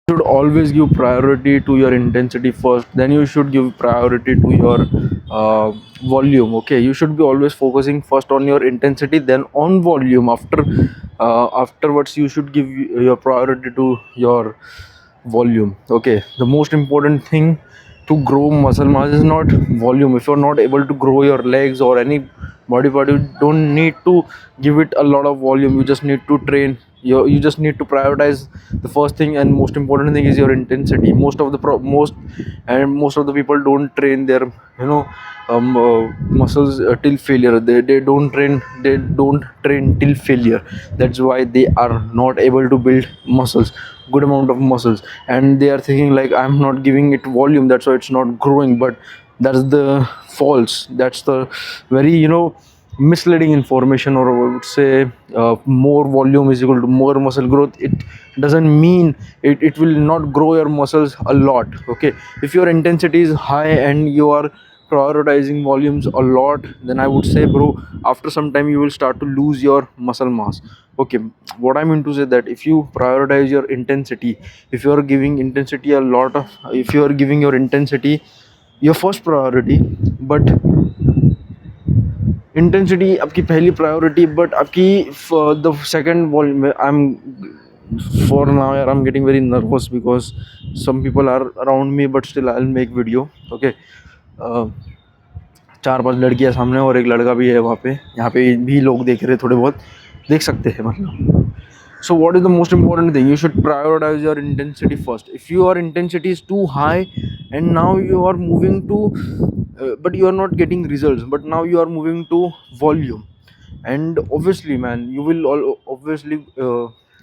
should always give priority to your intensity first, then you should give priority to your uh, volume. Okay, you should be always focusing first on your intensity, then on volume. Afterwards you should give your priority to your volume. Okay, the most important thing to grow muscle mass is not volume. If you're not able to grow your legs or any body part, you don't need to give it a lot of volume. You just need to train. You just need to prioritize the first thing, and most important thing is your intensity. Most of the people don't train their muscles till failure. They don't train till failure. That's why they are not able to build muscles, good amount of muscles, and they are thinking like, I'm not giving it volume, that's why it's not growing. But that's the false, that's the very misleading information. Or I would say, more volume is equal to more muscle growth. It doesn't mean it will not grow your muscles a lot. Okay, if your intensity is high and you are prioritizing volumes a lot, then I would say, bro, after some time you will start to lose your muscle mass. Okay, what I mean to say that if you prioritize your intensity, if you are giving intensity a lot of if you are giving your intensity your first priority, but intensity आपकी पहली priority, but आपकी the second volume में I am for now यार, I am getting very nervous because some people are around me, but still I will make video. Okay, चार पांच लड़कियां सामने और एक लड़का भी है वहाँ पे. यहाँ पे भी लोग देख रहे, थोड़े बहुत देख सकते हैं मतलब. So what is the most important thing? You should prioritize your intensity first. If your intensity is too high and now you are moving to but you are not getting results, but now you are moving to volume, and obviously man, you will obviously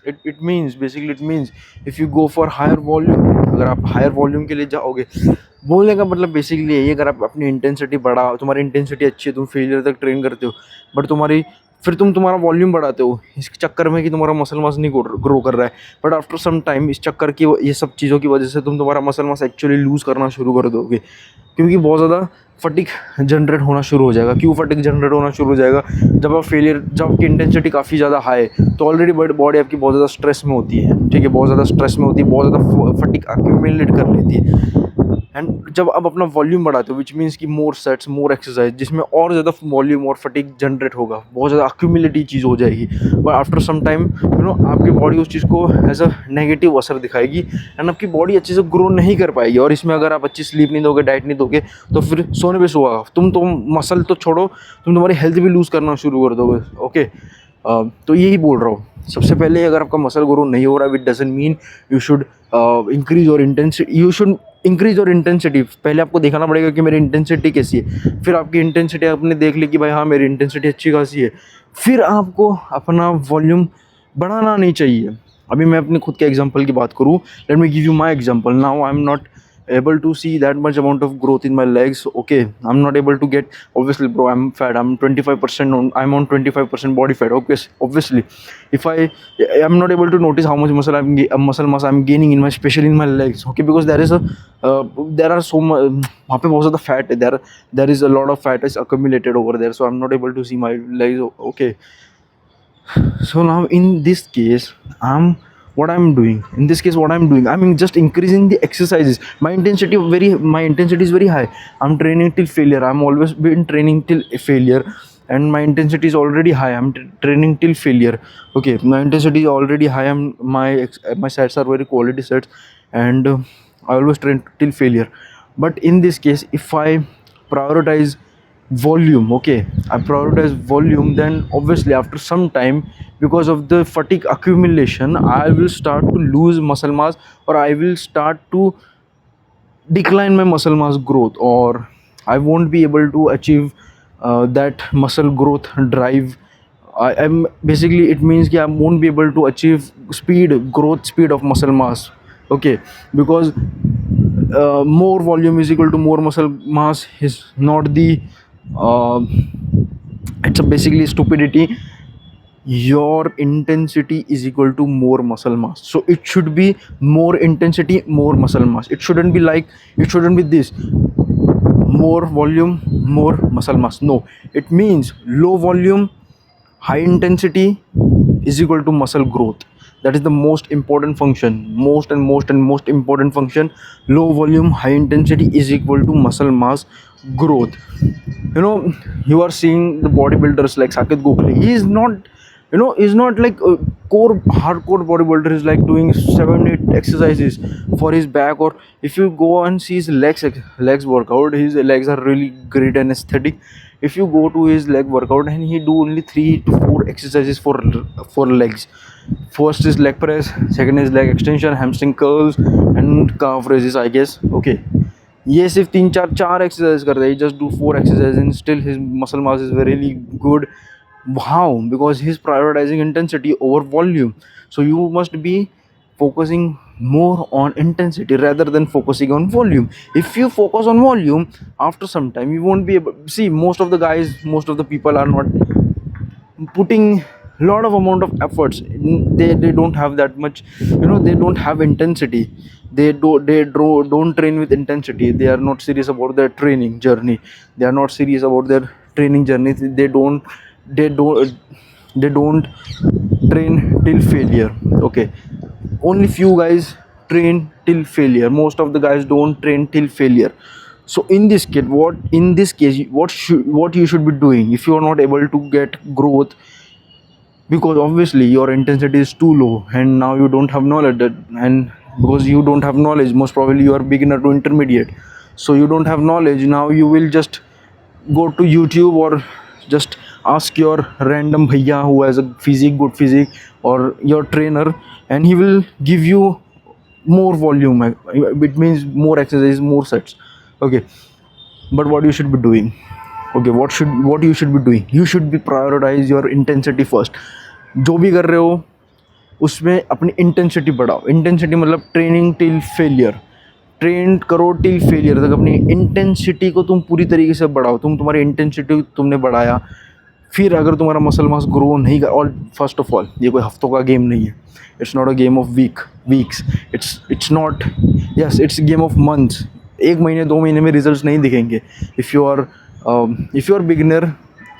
it means, basically it means, if you go for higher volume, अगर आप higher volume के लिए जाओगे, बोलने का मतलब basically यही है, अगर आप अपनी इंटेंसिटी बढ़ा, तुम्हारी इंटेंसिटी अच्छी है, तुम फेलियर तक ट्रेन करते हो, बट फिर तुम्हारा वॉल्यूम बढ़ाते हो इस चक्कर में कि तुम्हारा मसल मास नहीं ग्रो कर रहा है, बट आफ्टर सम टाइम इस चक्कर की, ये सब चीज़ों की वजह से तुम्हारा मसल मास एक्चुअली लूज़ करना शुरू कर दोगे, क्योंकि बहुत ज़्यादा फटिक जनरेट होना शुरू हो जाएगा. क्यों फटिक जनरेट होना शुरू हो जाएगा? जब आपकी इंटेंसिटी काफ़ी ज़्यादा हाई है, तो ऑलरेडी बॉडी आपकी बहुत ज़्यादा स्ट्रेस में होती है. ठीक है, बहुत ज़्यादा स्ट्रेस में होती है, बहुत ज़्यादा फटिक एक्यूमुलेट कर लेती है. एंड जब आप अपना वॉल्यूम बढ़ाते हो, विच मीन्स कि मोर सेट्स, मोर एक्सरसाइज, जिसमें और ज़्यादा वॉल्यूम और फटीक जनरेट होगा, बहुत ज़्यादा अक्यूमुलेटिव चीज़ हो जाएगी. बट आफ्टर सम टाइम आपकी बॉडी उस चीज़ को एज अ नेगेटिव असर दिखाएगी, एंड आपकी बॉडी अच्छे से ग्रो नहीं कर पाएगी. और इसमें अगर आप अच्छी स्लीप नहीं दोगे, डाइट नहीं दोगे, तो फिर सोने पे सोगा तुम तो मसल तो छोड़ो, तुम्हारी हेल्थ भी लूज़ करना शुरू कर दोगे. ओके, तो यही बोल रहा हूँ. सबसे पहले, अगर आपका मसल ग्रो नहीं हो रहा है, विच doesn't mean you should increase your intensity. You should increase your intensity. पहले आपको देखना पड़ेगा कि मेरी इंटेंसिटी कैसी है. फिर आपकी इंटेंसिटी आपने देख ली कि भाई हाँ, मेरी इंटेंसिटी अच्छी खासी है, फिर आपको अपना वॉल्यूम बढ़ाना नहीं चाहिए. अभी मैं अपने खुद के एग्जांपल की बात करूँ, let me give you my example. Now I am not able to see that much amount of growth in my legs. Okay, I'm not able to get, obviously bro, I'm fat, I'm 25% I'm on 25% body fat. Okay, obviously if I'm not able to notice how much muscle mass I'm gaining in my, especially in my legs. Okay, because there are so much, वहाँ पे बहुत ज़्यादा fat है, there is a lot of fat is accumulated over there, so I'm not able to see my legs. Okay, so now in this case, what I'm doing in this case, I'm just increasing the exercises. My intensity is very high. I'm training till failure. I'm always been training till failure, and my intensity is already high. I'm training till failure. Okay, my intensity is already high. My sets are very quality sets, and I always train till failure. But in this case, if I prioritize volume, okay, I prioritize volume, then obviously after some time, because of the fatigue accumulation, I will start to lose muscle mass, or I will start to decline my muscle mass growth, or I won't be able to achieve that muscle growth drive. I'm basically, it means that I won't be able to achieve growth speed of muscle mass. Okay, because more volume is equal to more muscle mass is not the it's basically stupidity. Your intensity is equal to more muscle mass, so it should be more intensity, more muscle mass. It shouldn't be this, more volume, more muscle mass. No, it means low volume, high intensity is equal to muscle growth. That is the most important function, most important function. Low volume high intensity is equal to muscle mass growth. You know, you are seeing the bodybuilders like Sakit Gokhale. He is not, you know, is not like a core hardcore bodybuilder is like doing 7-8 exercises for his back. Or if you go and see his legs workout, his legs are really great and aesthetic. If you go to his leg workout and he do only 3 to 4 exercises for legs. First is leg press, second is leg extension, hamstring curls and calf raises, I guess. Okay, ये सिर्फ तीन चार exercise करता है. Just do 4 exercises and still his muscle mass is really good. How? Because he's prioritizing intensity over volume. So you must be focusing more on intensity rather than focusing on volume. If you focus on volume, after some time you won't be able. See, most of the guys, most of the people are not putting lot of amount of efforts. They don't have that much, you know, they don't have intensity. Don't train with intensity. They are not serious about their training journey. They are not serious about their training journey. They don't train till failure. Okay, only few guys train till failure. Most of the guys don't train till failure. So in this case, what you should be doing if you are not able to get growth, because obviously your intensity is too low and now you don't have knowledge and because you don't have knowledge, most probably you are beginner to intermediate, so you don't have knowledge. Now you will just go to YouTube or just ask your random bhaiya who has a good physique, or your trainer, and he will give you more volume. It means more exercise, more sets. Okay, but what you should be doing, okay, what you should be doing, you should be prioritize your intensity first. जो भी कर रहे हो उसमें अपनी intensity बढ़ाओ. Intensity मतलब training till failure. Train करो टिल फेलियर तक. अपनी इंटेंसिटी को तुम पूरी तरीके से बढ़ाओ. तुम्हारी इंटेंसिटी तुमने बढ़ाया, फिर अगर तुम्हारा मसल मास ग्रो नहीं कर, और फर्स्ट ऑफ ऑल ये कोई हफ्तों का गेम नहीं है. It's not a game of weeks. It's not, yes it's game of months. 1 महीने 2 महीने में रिजल्ट नहीं दिखेंगे. इफ़ यू आर बिगिनर,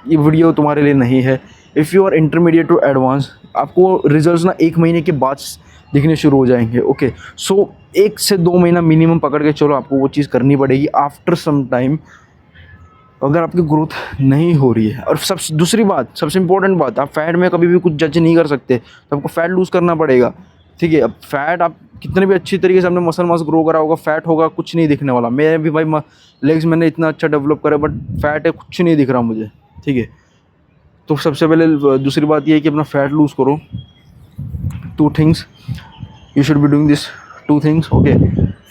ये वीडियो तुम्हारे लिए नहीं है. If you are intermediate to advance, आपको रिजल्ट्स ना 1 महीने के बाद दिखने शुरू हो जाएंगे. ओके, सो 1 से 2 महीना मिनिमम पकड़ के चलो, आपको वो चीज़ करनी पड़ेगी. आफ्टर सम टाइम अगर आपकी ग्रोथ नहीं हो रही है, और दूसरी बात, सबसे इंपॉर्टेंट बात, आप फैट में कभी भी कुछ जज नहीं कर सकते, तो आपको फैट लूज़ करना पड़ेगा. ठीक है, अब फैट आप कितने भी अच्छी तरीके से आपने मसल मास ग्रो करा होगा, फैट होगा, कुछ नहीं दिखने वाला. मैं भी भाई लेग्स मैंने इतना अच्छा डेवलप करा, बट फैट है, कुछ नहीं दिख रहा मुझे. ठीक है, तो सबसे पहले दूसरी बात ये है कि अपना फैट लूज़ करो. 2 things you should be doing, this 2 things. Okay,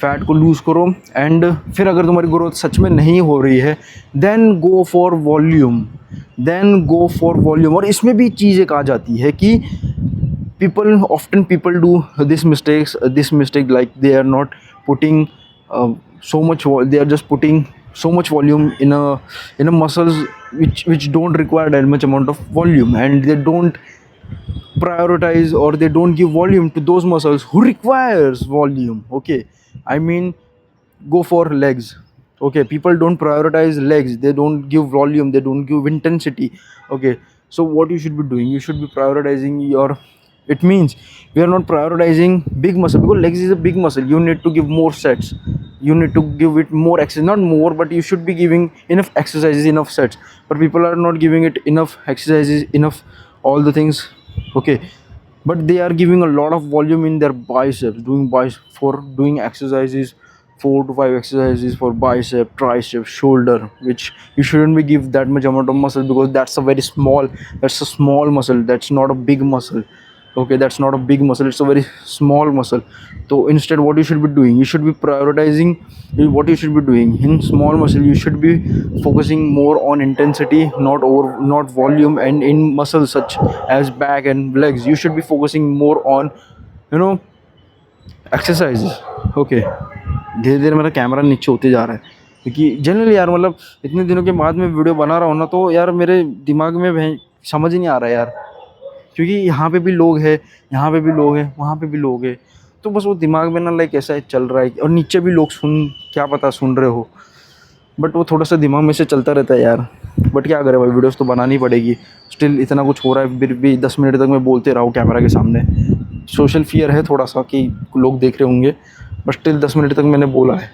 fat को लूज़ करो, एंड फिर अगर तुम्हारी ग्रोथ सच में नहीं हो रही है, देन गो फॉर वॉल्यूम. और इसमें भी चीज़ एक आ जाती है कि often people do this mistake, like they are not putting so much, they are just putting so much volume in a muscles which don't require that much amount of volume, and they don't prioritize or they don't give volume to those muscles who requires volume. Okay, I mean, go for legs. Okay, people don't prioritize legs, they don't give volume, they don't give intensity. Okay, so what you should be doing, you should be prioritizing your, it means we are not prioritizing big muscle, because legs is a big muscle. You need to give more sets, you need to give it more exercise, not more, but you should be giving enough exercises, enough sets. But people are not giving it enough exercises, enough all the things. Okay, but they are giving a lot of volume in their biceps, doing exercises, 4 to 5 exercises for bicep, tricep, shoulder, which you shouldn't be give that much amount of muscle, because that's a small muscle, that's not a big muscle. Okay, that's not a big muscle, it's a very small muscle. So instead, what you should be doing, you should be prioritizing what you should be doing. In small muscle, you should be focusing more on intensity, not volume. And in muscles such as back and legs, you should be focusing more on, exercises. Okay, धीरे धीरे मेरा camera नीचे होते जा रहा है, क्योंकि generally यार, मतलब इतने दिनों के बाद मैं वीडियो बना रहा हूँ ना, तो यार मेरे दिमाग में समझ ही नहीं आ रहा है यार, क्योंकि यहाँ पे भी लोग हैं, यहाँ पे भी लोग हैं, वहाँ पे भी लोग हैं, तो बस वो दिमाग में ना लाइक ऐसा चल रहा है. और नीचे भी लोग क्या पता सुन रहे हो, बट वो थोड़ा सा दिमाग में से चलता रहता है यार. बट क्या करें भाई, वीडियोस तो बनानी पड़ेगी। स्टिल इतना कुछ हो रहा है, फिर भी 10 मिनट तक मैं बोलते रहा हूँ कैमरा के सामने। सोशल फियर है थोड़ा सा कि लोग देख रहे होंगे, बट स्टिल 10 मिनट तक मैंने बोला है।